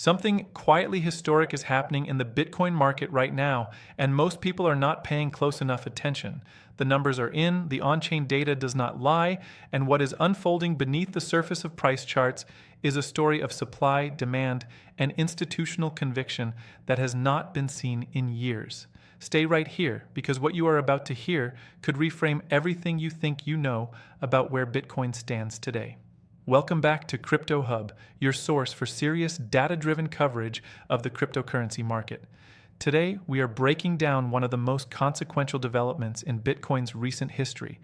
Something quietly historic is happening in the Bitcoin market right now, and most people are not paying close enough attention. The numbers are in, the on-chain data does not lie, and what is unfolding beneath the surface of price charts is a story of supply, demand, and institutional conviction that has not been seen in years. Stay right here, because what you are about to hear could reframe everything you think you know about where Bitcoin stands today. Welcome back to Crypto Hub, your source for serious data-driven coverage of the cryptocurrency market. Today, we are breaking down one of the most consequential developments in Bitcoin's recent history,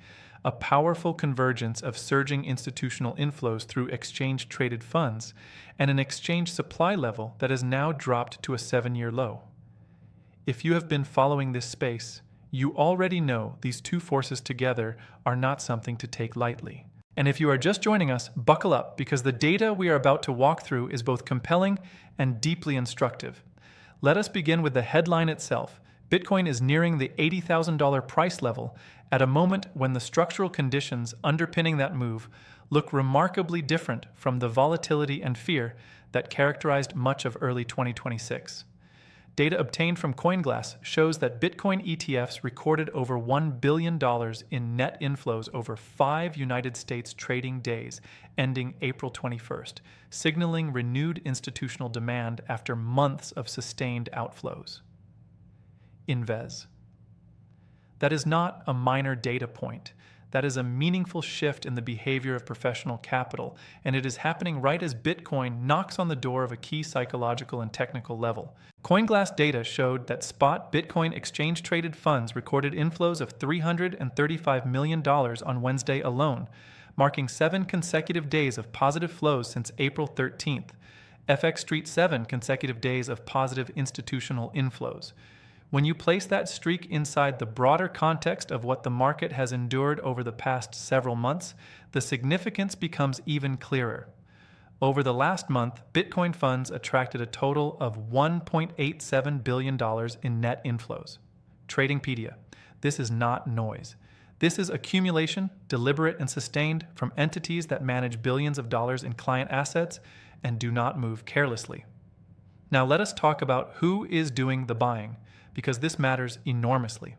a powerful convergence of surging institutional inflows through exchange-traded funds and an exchange supply level that has now dropped to a 7-year low. If you have been following this space, you already know these two forces together are not something to take lightly. And if you are just joining us, buckle up, because the data we are about to walk through is both compelling and deeply instructive. Let us begin with the headline itself. Bitcoin is nearing the $80,000 price level at a moment when the structural conditions underpinning that move look remarkably different from the volatility and fear that characterized much of early 2026. Data obtained from CoinGlass shows that Bitcoin ETFs recorded over $1 billion in net inflows over 5 United States trading days, ending April 21st, signaling renewed institutional demand after months of sustained outflows. Invez. That is not a minor data point. That is a meaningful shift in the behavior of professional capital, and it is happening right as Bitcoin knocks on the door of a key psychological and technical level. CoinGlass data showed that spot Bitcoin exchange-traded funds recorded inflows of $335 million on Wednesday alone, marking 7 consecutive days of positive flows since April 13th. FX Street 7 consecutive days of positive institutional inflows. When you place that streak inside the broader context of what the market has endured over the past several months, the significance becomes even clearer. Over the last month, Bitcoin funds attracted a total of $1.87 billion in net inflows. Tradingpedia. This is not noise. This is accumulation, deliberate and sustained, from entities that manage billions of dollars in client assets and do not move carelessly. Now let us talk about who is doing the buying, because this matters enormously.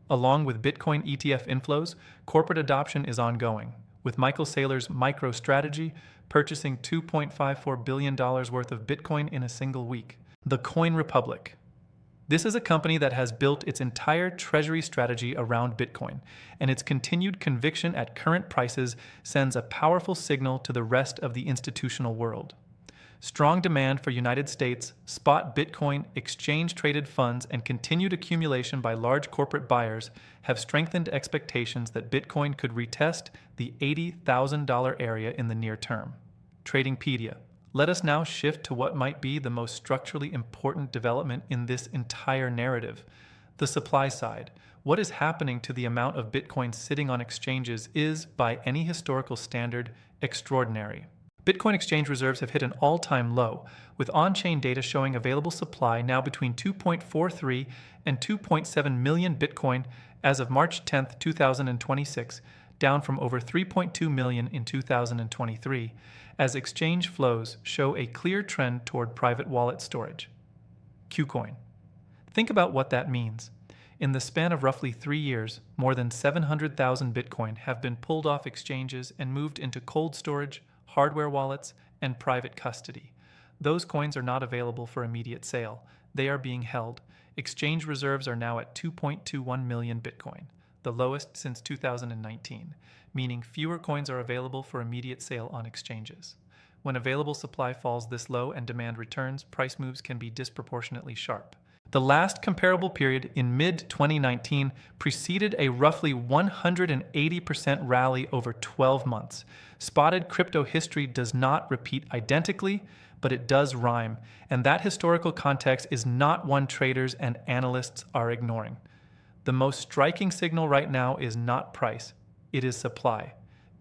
Along with Bitcoin ETF inflows, corporate adoption is ongoing, with Michael Saylor's MicroStrategy purchasing $2.54 billion worth of Bitcoin in a single week. The Coin Republic. This is a company that has built its entire treasury strategy around Bitcoin, and its continued conviction at current prices sends a powerful signal to the rest of the institutional world. Strong demand for United States spot Bitcoin exchange-traded funds and continued accumulation by large corporate buyers have strengthened expectations that Bitcoin could retest the $80,000 area in the near term. Tradingpedia. Let us now shift to what might be the most structurally important development in this entire narrative: the supply side. What is happening to the amount of Bitcoin sitting on exchanges is, by any historical standard, extraordinary. Bitcoin exchange reserves have hit an all-time low, with on-chain data showing available supply now between 2.43 and 2.7 million Bitcoin as of March 10, 2026, down from over 3.2 million in 2023, as exchange flows show a clear trend toward private wallet storage. Qcoin. Think about what that means. In the span of roughly 3 years, more than 700,000 Bitcoin have been pulled off exchanges and moved into cold storage, hardware wallets, and private custody. Those coins are not available for immediate sale. They are being held. Exchange reserves are now at 2.21 million Bitcoin, the lowest since 2019, meaning fewer coins are available for immediate sale on exchanges. When available supply falls this low and demand returns, price moves can be disproportionately sharp. The last comparable period in mid-2019 preceded a roughly 180% rally over 12 months. Spotted crypto history does not repeat identically, but it does rhyme, and that historical context is not one traders and analysts are ignoring. The most striking signal right now is not price, it is supply.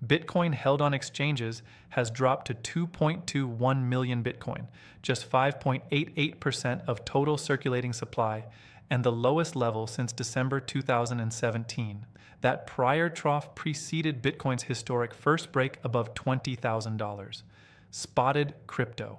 Bitcoin held on exchanges has dropped to 2.21 million Bitcoin, just 5.88% of total circulating supply, and the lowest level since December 2017. That prior trough preceded Bitcoin's historic first break above $20,000. Spotted crypto.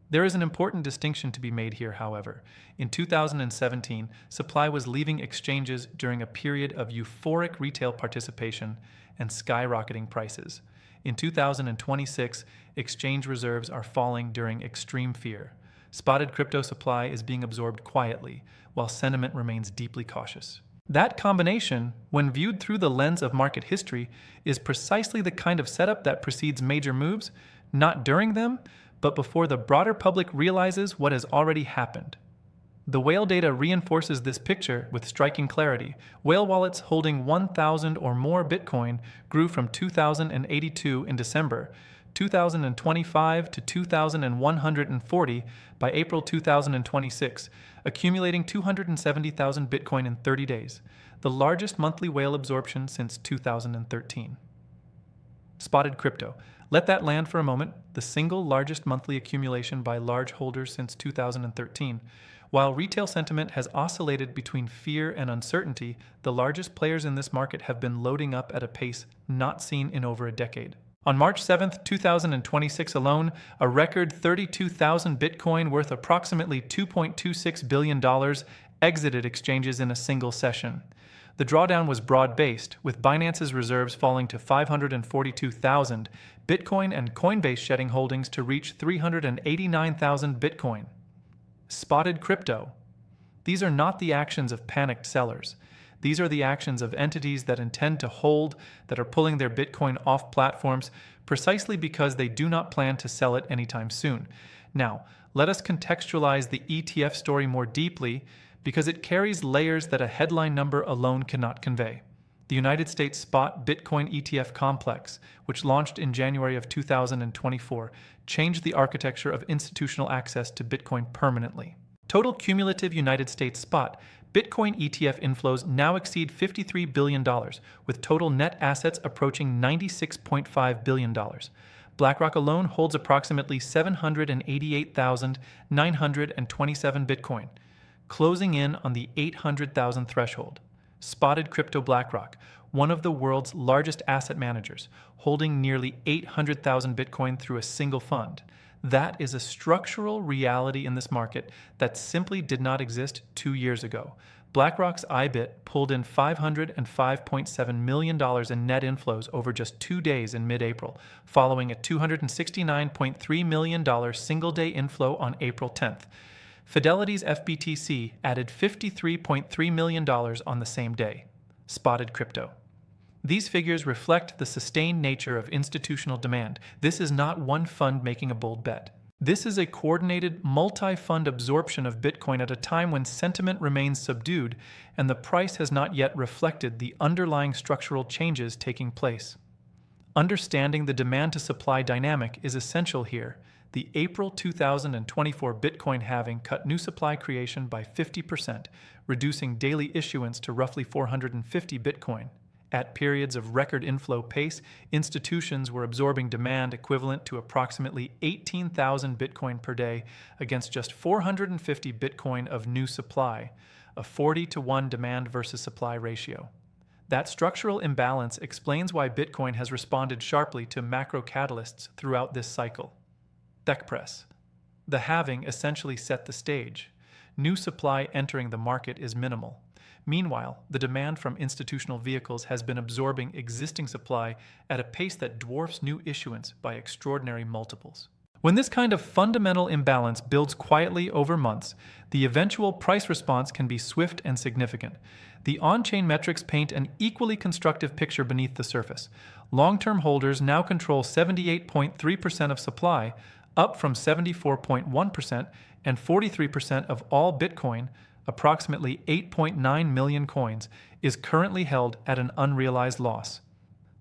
There is an important distinction to be made here, however. In 2017, supply was leaving exchanges during a period of euphoric retail participation and skyrocketing prices. In 2026, exchange reserves are falling during extreme fear. Spotted crypto supply is being absorbed quietly, while sentiment remains deeply cautious. That combination, when viewed through the lens of market history, is precisely the kind of setup that precedes major moves, not during them, but before the broader public realizes what has already happened. The whale data reinforces this picture with striking clarity. Whale wallets holding 1,000 or more Bitcoin grew from 2,082 in December 2025 to 2,140 by April 2026, accumulating 270,000 Bitcoin in 30 days, the largest monthly whale absorption since 2013. Spotted crypto. Let that land for a moment, the single largest monthly accumulation by large holders since 2013. While retail sentiment has oscillated between fear and uncertainty, the largest players in this market have been loading up at a pace not seen in over a decade. On March 7, 2026 alone, a record 32,000 Bitcoin worth approximately $2.26 billion exited exchanges in a single session. The drawdown was broad-based, with Binance's reserves falling to 542,000, Bitcoin and Coinbase shedding holdings to reach 389,000 Bitcoin. Spotted crypto. These are not the actions of panicked sellers. These are the actions of entities that intend to hold, that are pulling their Bitcoin off platforms precisely because they do not plan to sell it anytime soon. Now, let us contextualize the ETF story more deeply because it carries layers that a headline number alone cannot convey. The United States Spot Bitcoin ETF complex, which launched in January of 2024, changed the architecture of institutional access to Bitcoin permanently. Total cumulative United States Spot Bitcoin ETF inflows now exceed $53 billion, with total net assets approaching $96.5 billion. BlackRock alone holds approximately 788,927 Bitcoin, closing in on the 800,000 threshold. Spotted crypto BlackRock, one of the world's largest asset managers, holding nearly 800,000 Bitcoin through a single fund. That is a structural reality in this market that simply did not exist 2 years ago. BlackRock's IBIT pulled in $505.7 million in net inflows over just 2 days in mid-April, following a $269.3 million single-day inflow on April 10th. Fidelity's FBTC added $53.3 million on the same day. Spotted crypto. These figures reflect the sustained nature of institutional demand. This is not one fund making a bold bet. This is a coordinated, multi-fund absorption of Bitcoin at a time when sentiment remains subdued and the price has not yet reflected the underlying structural changes taking place. Understanding the demand-to-supply dynamic is essential here. The April 2024 Bitcoin halving cut new supply creation by 50%, reducing daily issuance to roughly 450 Bitcoin. At periods of record inflow pace, institutions were absorbing demand equivalent to approximately 18,000 Bitcoin per day against just 450 Bitcoin of new supply, a 40-to-1 demand versus supply ratio. That structural imbalance explains why Bitcoin has responded sharply to macro catalysts throughout this cycle. Tech press. The halving essentially set the stage. New supply entering the market is minimal. Meanwhile, the demand from institutional vehicles has been absorbing existing supply at a pace that dwarfs new issuance by extraordinary multiples. When this kind of fundamental imbalance builds quietly over months, the eventual price response can be swift and significant. The on-chain metrics paint an equally constructive picture beneath the surface. Long-term holders now control 78.3% of supply, up from 74.1% and 43% of all Bitcoin, approximately 8.9 million coins, is currently held at an unrealized loss.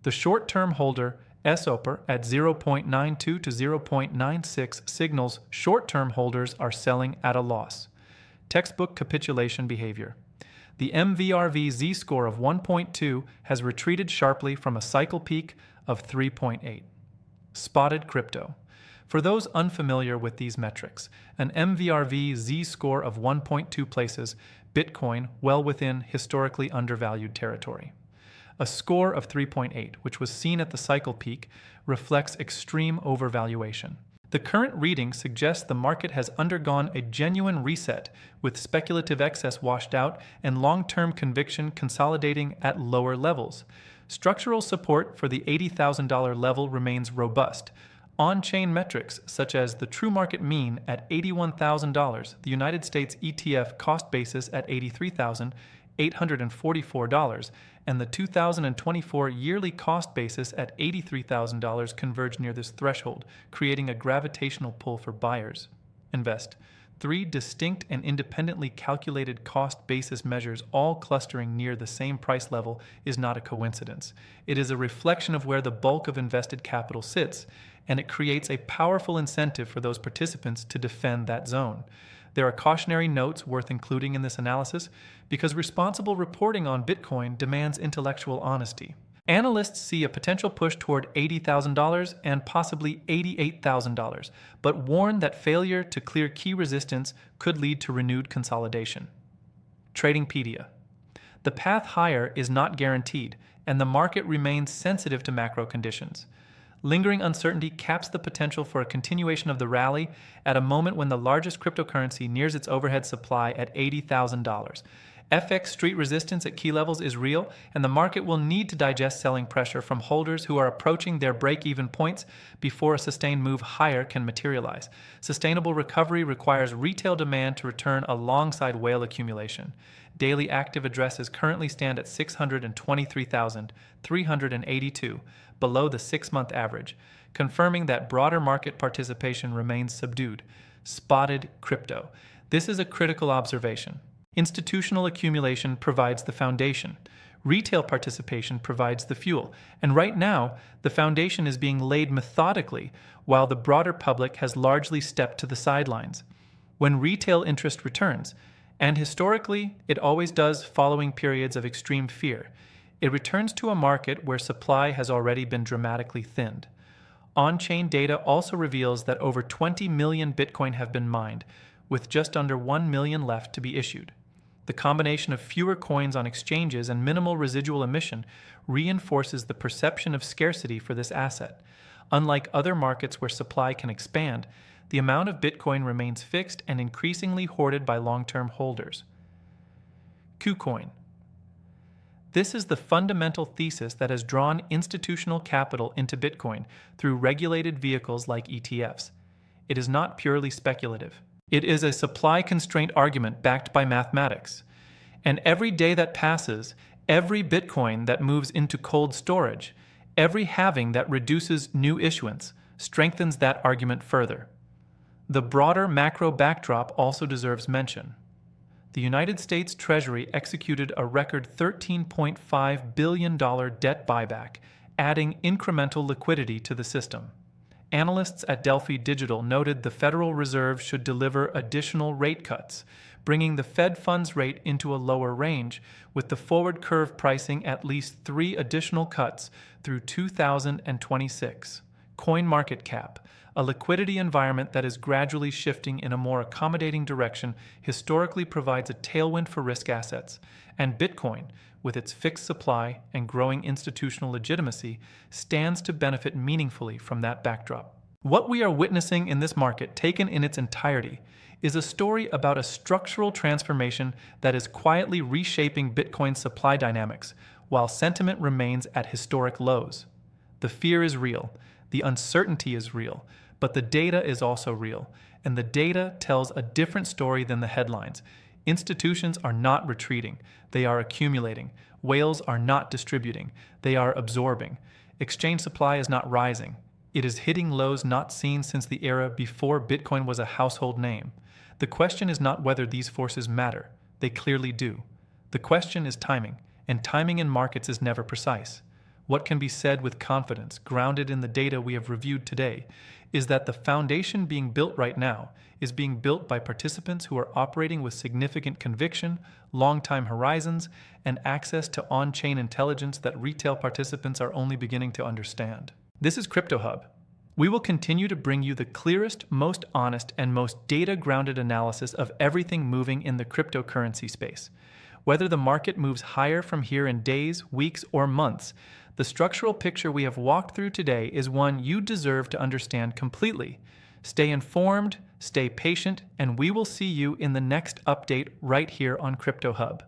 The short-term holder, SOPR, at 0.92 to 0.96 signals short-term holders are selling at a loss. Textbook capitulation behavior. The MVRV Z-score of 1.2 has retreated sharply from a cycle peak of 3.8. Spotted crypto. For those unfamiliar with these metrics, an MVRV Z-score of 1.2 places Bitcoin well within historically undervalued territory. A score of 3.8, which was seen at the cycle peak, reflects extreme overvaluation. The current reading suggests the market has undergone a genuine reset, with speculative excess washed out and long-term conviction consolidating at lower levels. Structural support for the $80,000 level remains robust. On-chain metrics, such as the true market mean at $81,000, the United States ETF cost basis at $83,844, and the 2024 yearly cost basis at $83,000 converge near this threshold, creating a gravitational pull for buyers. Invest. Three distinct and independently calculated cost basis measures all clustering near the same price level is not a coincidence. It is a reflection of where the bulk of invested capital sits, and it creates a powerful incentive for those participants to defend that zone. There are cautionary notes worth including in this analysis because responsible reporting on Bitcoin demands intellectual honesty. Analysts see a potential push toward $80,000 and possibly $88,000, but warn that failure to clear key resistance could lead to renewed consolidation. Tradingpedia. The path higher is not guaranteed, and the market remains sensitive to macro conditions. Lingering uncertainty caps the potential for a continuation of the rally at a moment when the largest cryptocurrency nears its overhead supply at $80,000. FX street resistance at key levels is real, and the market will need to digest selling pressure from holders who are approaching their break-even points before a sustained move higher can materialize. Sustainable recovery requires retail demand to return alongside whale accumulation. Daily active addresses currently stand at 623,382, below the 6-month average, confirming that broader market participation remains subdued. Spotted crypto. This is a critical observation. Institutional accumulation provides the foundation. Retail participation provides the fuel. And right now, the foundation is being laid methodically, while the broader public has largely stepped to the sidelines. When retail interest returns, and historically it always does following periods of extreme fear, it returns to a market where supply has already been dramatically thinned. On-chain data also reveals that over 20 million Bitcoin have been mined, with just under 1 million left to be issued. The combination of fewer coins on exchanges and minimal residual emission reinforces the perception of scarcity for this asset. Unlike other markets where supply can expand, the amount of Bitcoin remains fixed and increasingly hoarded by long-term holders. KuCoin. This is the fundamental thesis that has drawn institutional capital into Bitcoin through regulated vehicles like ETFs. It is not purely speculative. It is a supply constraint argument backed by mathematics. And every day that passes, every Bitcoin that moves into cold storage, every halving that reduces new issuance, strengthens that argument further. The broader macro backdrop also deserves mention. The United States Treasury executed a record $13.5 billion debt buyback, adding incremental liquidity to the system. Analysts at Delphi Digital noted the Federal Reserve should deliver additional rate cuts, bringing the Fed funds rate into a lower range, with the forward curve pricing at least 3 additional cuts through 2026. CoinMarketCap, a liquidity environment that is gradually shifting in a more accommodating direction, historically provides a tailwind for risk assets, and Bitcoin, with its fixed supply and growing institutional legitimacy, stands to benefit meaningfully from that backdrop. What we are witnessing in this market, taken in its entirety, is a story about a structural transformation that is quietly reshaping Bitcoin's supply dynamics, while sentiment remains at historic lows. The fear is real, the uncertainty is real, but the data is also real, and the data tells a different story than the headlines. Institutions are not retreating, they are accumulating. Whales are not distributing, they are absorbing. Exchange supply is not rising. It is hitting lows not seen since the era before Bitcoin was a household name. The question is not whether these forces matter. They clearly do. The question is timing, and timing in markets is never precise. What can be said with confidence, grounded in the data we have reviewed today, is that the foundation being built right now is being built by participants who are operating with significant conviction, long-time horizons, and access to on-chain intelligence that retail participants are only beginning to understand. This is Crypto Hub. We will continue to bring you the clearest, most honest, and most data-grounded analysis of everything moving in the cryptocurrency space. Whether the market moves higher from here in days, weeks, or months, the structural picture we have walked through today is one you deserve to understand completely. Stay informed, stay patient, and we will see you in the next update right here on Crypto Hub.